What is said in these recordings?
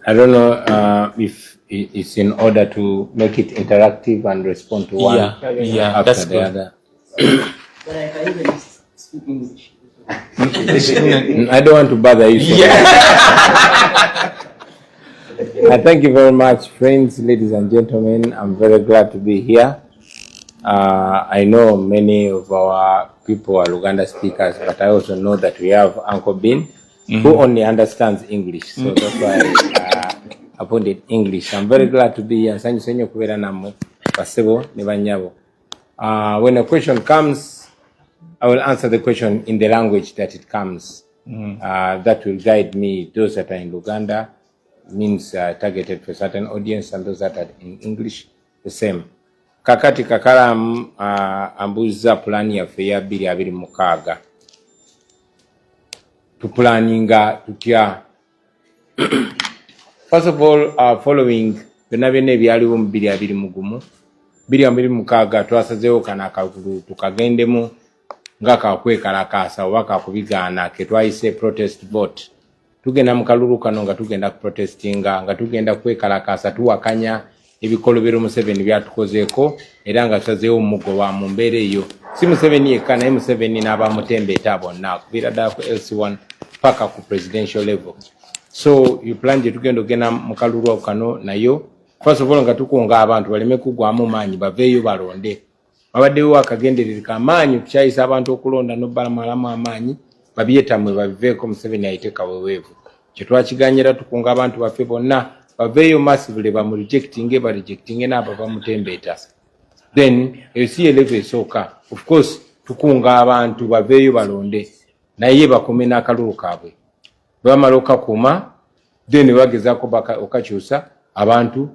I don't know if it's in order to make it interactive and respond to one after that's the good. other. But I can even speak English. I don't want to bother you so much. Thank you very much, friends, ladies and gentlemen. I'm very glad to be here. I know many of our people are Luganda speakers, but I also know that we have Uncle Bin, who only understands English. So that's why I appointed English. I'm very glad to be here. When a question comes, I will answer the question in the language that it comes. That will guide me. Those that are in Luganda means targeted for certain audience, and those that are in English, the same. Kakati kakala ambuza plani ya feya 2026. Tuplaninga tutya. First of all, following benabene byaliwo mu 2026. 2026 twasazeewo kana akagulu tukagendemu nga kakwekalakasa waka kubigaana ke twayise protest vote. Tugenda mu kalulu kano nga tugenda ku protestinga nga tugenda kwekalakasa tuwakanya ebikolobero Museveni byatukozeeko era nga tusazeewo muggo wa mu mbeera eyo. Si Museveni yekka naye Museveni n'abamutembeeta bonna kuviira ddala ku LC1 paka ku presidential level. So you plan gye tugenda ogenda mu kalulu kano nayo. First of all, nga tukunga abantu baleme kugwamu maanyi baveeyo balonde. Babaddewo akagenderereka amaanyi kukyayisa abantu okulonda n'obalamalamu amaanyi babyetamwe babiveeko Museveni ayiteeka weweevu. Kye twakiganyira tukunga abantu baffe bonna baveeyo massively bamurejectinge n'abo bamutembeeta. Then si level esooka. Of course tukunga abantu baveeyo balonde naye bakome n'akalulu kaabwe. Bamala okakuuma then bagezaako okakyusa abantu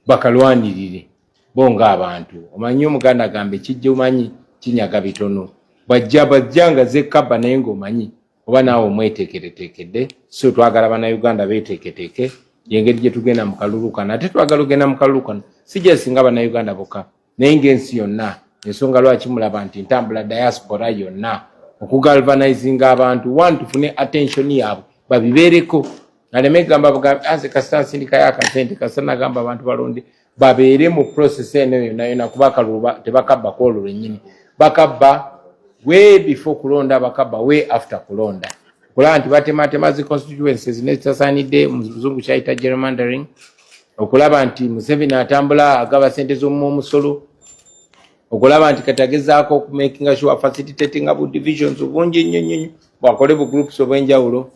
bakalwanirire bonga abantu. Omanyi Omuganda agambe kijja omanyi kinyaga bitono. Bajjanga zekaba naye ng'omanyi oba naawe omweteekereteekedde. So twagala Bannayuganda beeteeketeeke yengeri gye tugenda mu kalulu kano. Ate twagala ogenda mu kalulu kano si gye singa Bannayuganda bokka naye ng'ensi yonna. Ensonga lwaki mulaba nti ntambula diaspora yonna okugalvanizinga abantu one tufune attention yaabwe babibeereko. Aleme gamba aze kasita sindikayo akasente kasita nagamba abantu balonde babeere mu process eno yonna kuba akalulu tebakabba kwolwo lwennyini. Bakabba way before kulonda, bakabba way after kulonda. Kulaba nti batematema zi constituencies nezitasaanidde mu Luzungu kyayita gerrymandering. Okulaba nti Museveni atambula agaba sente z'omusolo. Okulaba nti katagezaako okumakinga sure facilitating abu divisions obungi nnyo bwakole bu groups obwenjawulo.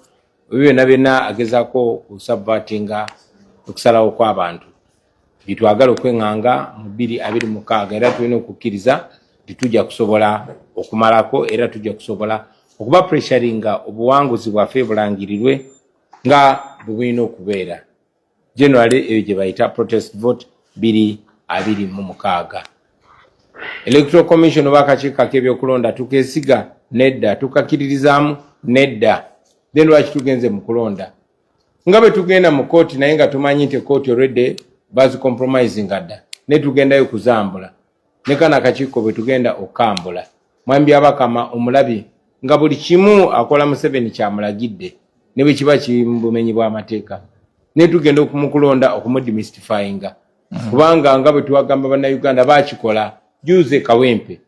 Byonna byonna agezaako kusubvertinga okusalawo kw'abantu. Bitwagala okwenganga mu 2026 era tulina okukkiriza tujja kusobola okumalako era tujja kusobola okuba pressuringa obuwanguzi bwaffe bulangirirwe nga bwina okubeera. Generally eyo gye bayita protest vote 2026. Electoral Commission oba akakiiko k'ebyokulonda tukeesiga nedda, tukakkiririzaamu nedda. Then lwaki tugenze mu kulonda nga bwe tugenda mu kooti naye nga tumanyi nti kooti already bazi compromising adda ne tugendayo kuzambula ne kana akakiiko bwe tugenda okambula mwambi abakama omulabi nga buli kimu akola Museveni kyamulagidde ne bwe kiba kibumenyi bw'amateeka ne tugenda okumukulonda okumudemystifyinga kubanga nga bwe tuwagamba Bannayuganda bakikola juze Kawempe.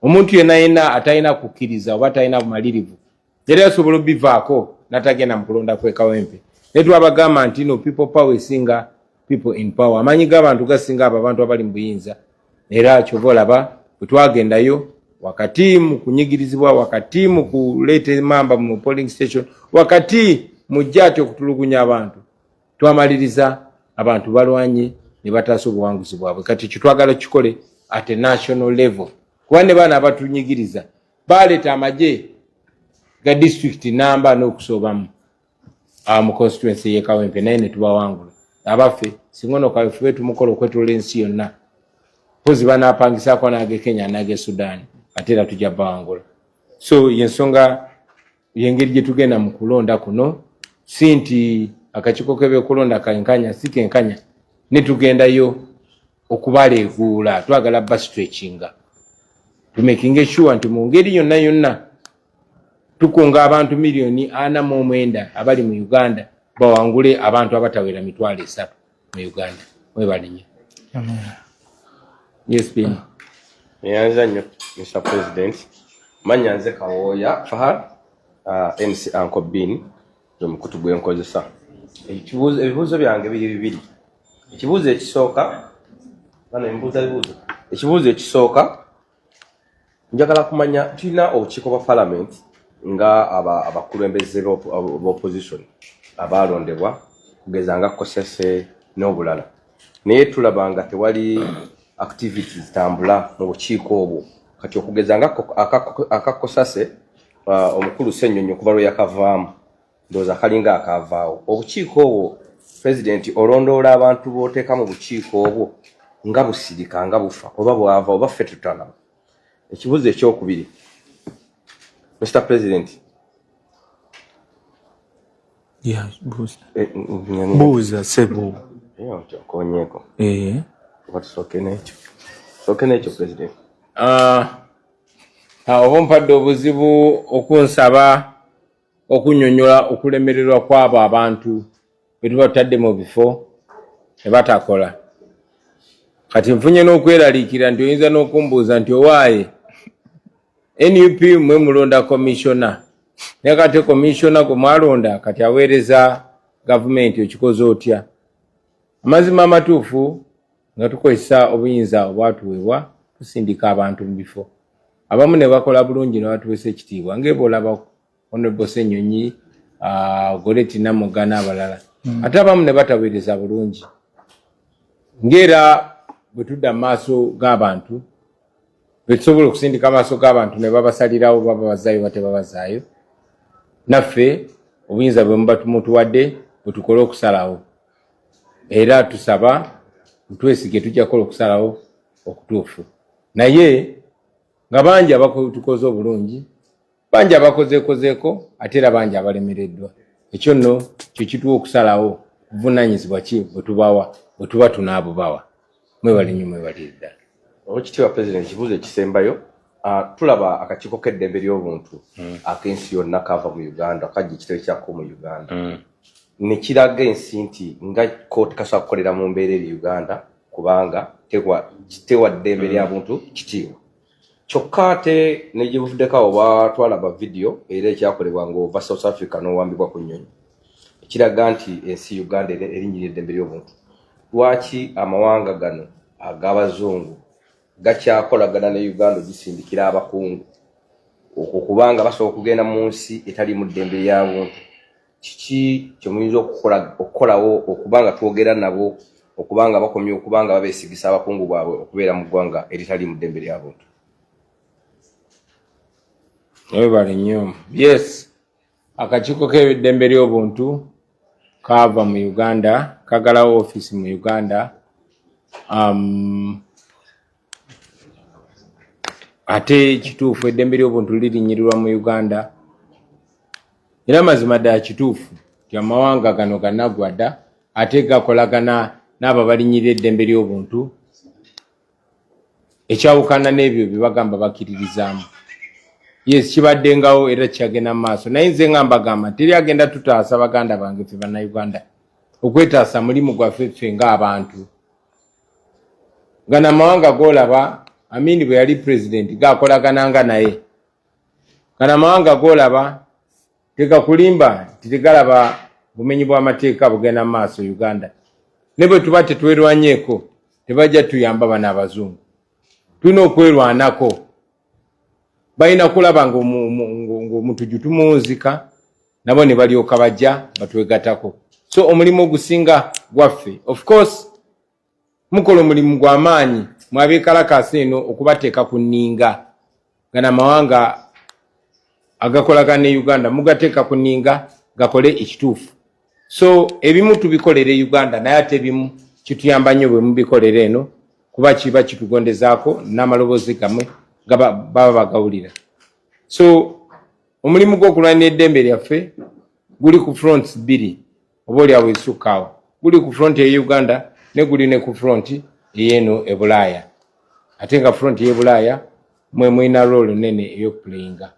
Omuntu yenna atalina kukkiriza oba atalina bumalirivu era asobola obivaako natagenda mu kulonda kwe Kawempe. Ne twabagamba nti no people power esinga people in power. Amanyi g'abantu gasinga abantu abali mu buyinza. Era kyova olaba bwe twagendayo wakati mu kunyigirizibwa, wakati mu kuleeta emamba mu polling station, wakati mu jjati okutulugunya abantu, twamaliriza abantu balwanye ne bataasa obuwanguzi bwabwe. Kati kitwagala kikole at a national level. Kuba ne baana abatunyigiriza baleeta amagye ga district namba n'okusobamu mu constituency ye Kawempe naye ne tubawangula. Abaffe singono kawefube tumukola okwetola ensi yonna. Pozi banaapangisaako n'age Kenya n'age Sudan ate era tujja bawangula. So yensonga yengeri gye tugenda mu kulonda kuno si nti akakiiko k'ebyokulonda kenkanya si kenkanya ne tugendayo okubaleeguula twagala bastretchinga tumakinge sure nti mu ngeri yonna tukunga abantu miliyoni 49 abali mu Uganda bawangule abantu abatawera mitwalo 3 mu Uganda. Mwebalinye. Yes, Pin. Nyanza nnyo Mr. President. Manyanze Kawoya Fahad NC Uncle Bin omukutu gwenkozesa. Ebibuuzo byange bibiri. Ekibuuzo ekisooka ekibuuzo ekisooka njagala kumanya tulina obukiiko bwa Parliament nga abakulembeze b'opposition abalondebwa kugeza nga Kosese n'obulala. Naye tulabanga tewali activities tambula mu bukiiko obwo. Kati okugeza nga akakosase omukulu Ssenyonyi kuba lwe yakavaamu ndowooza kalinga akavaawo. Obukiiko obwo President olondoola abantu b'oteeka mu bukiiko obwo nga busirika nga bufa oba bwava oba ffe tutana. Ekibuuzo ekyokubiri Mr. President. Buuza sebo. Konyeko. Soke n'ekyo President. Oba mpadde obuzibu okunsaba okunyonyola okulemererwa kw'abo abantu be tuba tutadde mu bifo ne batakola. Kati nfunye n'okweraliikira nti oyinza n'okumbuuza nti owaaye NUP mwe mulonda commissioner. Naye kati commissioner gwe mwalonda kati aweereza gavumenti okikoze otya. Amazima amatuufu nga tukozesa obuyinza obwatuweebwa tusindika abantu mu bifo. Abamu ne bakola bulungi ne batuweesa ekitiibwa ng'ebo olaba Honorable Ssenyonyi, Goreti Namuga n'abalala. Ate abamu ne bataweereza bulungi. Ng'era bwe tudda mu maaso g'abantu bwe tusobola okusindika amaaso g'abantu ne babasalirawo baba bazaayo bate babazaayo. Naffe obuyinza bwe muba tumutuwadde bwe tukole okusalawo. Era tusaba mutwesige tujja kukola okusalawo okutuufu. Naye nga bangi abakoze obulungi, bangi abakozeeko ate era bangi abalemereddwa. Ekyo nno kyo kituwa okusalawo buvunaanyizibwa ki bwe tubawa bwe tuba tunaabubawa. Mwebale nnyo mwebale ddala. Oweekitiibwa President, ekibuuzo ekisembayo tulaba akakiiko k'eddembe ly'obuntu ak'ensi yonna kava mu Uganda kajja ekitebe kyako mu Uganda. Ne kiraga ensi nti nga kooti kasobola kukolera mu mbeera eri Uganda kubanga tewa ddembe lya buntu kitiibwa. Kyokka ate ne gye buvuddeko awo batwalaba vidiyo era ekyakolebwa ng'ova South Africa n'owambibwa ku nnyonyi. Ekiraga nti ensi Uganda erinnyirira eddembe ly'obuntu. Lwaki amawanga gano ag'abazungu gakyakolagana ne Uganda gisindikira abakungu okubanga basobola okugenda mu nsi etali mu ddembe lya buntu? Kiki kyemuyinza okukolawo okubanga twogera nabo okubanga bakomye okubanga babeesigisa abakungu bwabwe okubeera mu ggwanga eritali mu ddembe lya buntu? Mwebale nnyo. Yes, akakiiko k'eddembe ly'obuntu kaava mu Uganda, kagalawo office mu Uganda. Ate kituufu eddembe ly'obuntu lirinyirirwa mu Uganda. Era mazima ddala kituufu nti amawanga gano ganaggwadda ate gakolagana n'abo balinyirira eddembe ly'obuntu. Ekyawukana n'ebyo bye bagamba bakkiririzaamu. Yes, kibaddengawo era kyagenda mu maaso. Naye nze nga mbagamba teri agenda tutaasa baganda bange ffe bannayuganda. Okwetaasa mulimu gwaffe ffe ng'abantu. Gana amawanga g'olaba Amini bwe yali president gakolagananga naye. Gana amawanga g'olaba tegakulimba tegalaba bumenyi bw'amateeka bugenda mu maaso Uganda. Ne bwe tuba tetwerwanyeeko tebajja tuyamba bana abazungu. Tulina okwerwanako. Balina kulaba ng'omuntu tumuwunzika nabo ne balyoka bajja batwegatako. So omulimu ogusinga gwaffe. Of course mukola omulimu gw'amaanyi mwabeekalakaasa eno okubateeka ku nninga. Gana amawanga agakolagana ne Uganda mugateeka ku nninga gakole ekituufu. So ebimu tubikolere Uganda naye ate ebimu kituyamba nnyo bwe mubikolera eno kuba kiba kitugondezaako n'amaloboozi gammwe baba bagawulira. So omulimu gw'okulwanira eddembe lyaffe guli ku fronts bbiri oba olyawo esukkaawo. Guli ku front e Uganda ne guli ne ku front ey'eno e Bulaaya. Ate nga front y'e Bulaaya mwe mulina role nene ey'okuplayinga.